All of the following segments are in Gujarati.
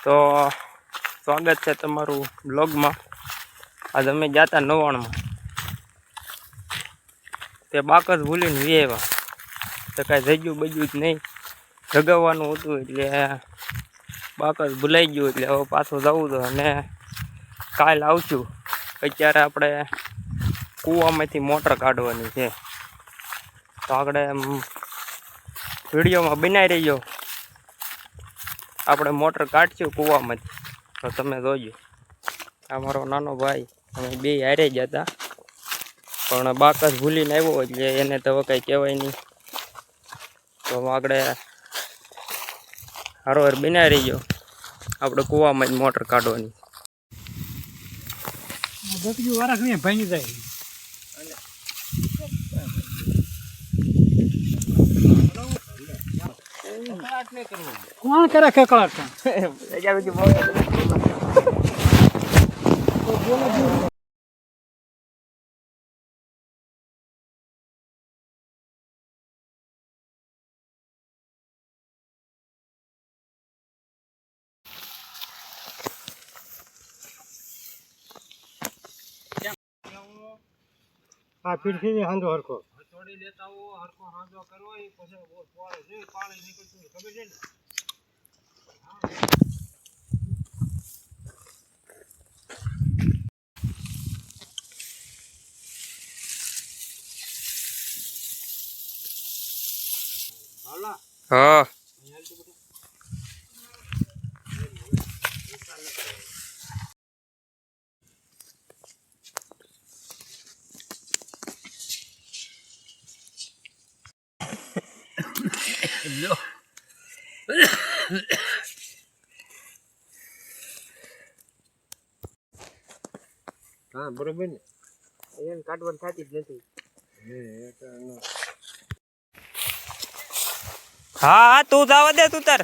તો સ્વાગત છે તમારું બ્લોગમાં। આજ અમે જાતા નવાણમાં તે બાકસ ભૂલીને આવ્યા તો કાંઈ જગ્યું બજ્યું જ નહીં, જગાવવાનું હતું એટલે બાકસ ભૂલાઈ ગયું એટલે હવે પાછું જવું તો અને કાલ આવશું। અત્યારે આપણે કૂવામાંથી મોટર કાઢવાની છે તો આગળ વિડીયોમાં બનાવી રહીજો। આપણે મોટર કાઢશું કૂવામાંથી તો તમે જોજો। આ મારો નાનો ભાઈ અમે બે હારે જ હતા પણ બાકસ ભૂલીને આવ્યો એટલે એને તો હવે કંઈ કહેવાય નહીં, તો આગળ હારોહાર બનાવી રહીજો। આપણે કૂવામાં જ મોટર કાઢવાની। ભાઈ જાય કોણ કરે કકળાટ? આ પીઠી હાંધો હરકો છોડી લેતા હો, હરકો હાંધો કરવો એ પછી પોળે છે પાણી નીકળતું ખબર છે ને। હા હા બરોબર ને, એને કાઢવાની થતી જ નથી। હા હા તું જવા દે, તું તાર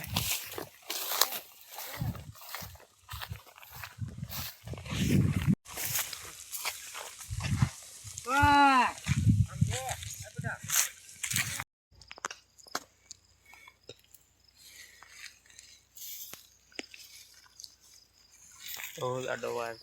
તો આડો વાત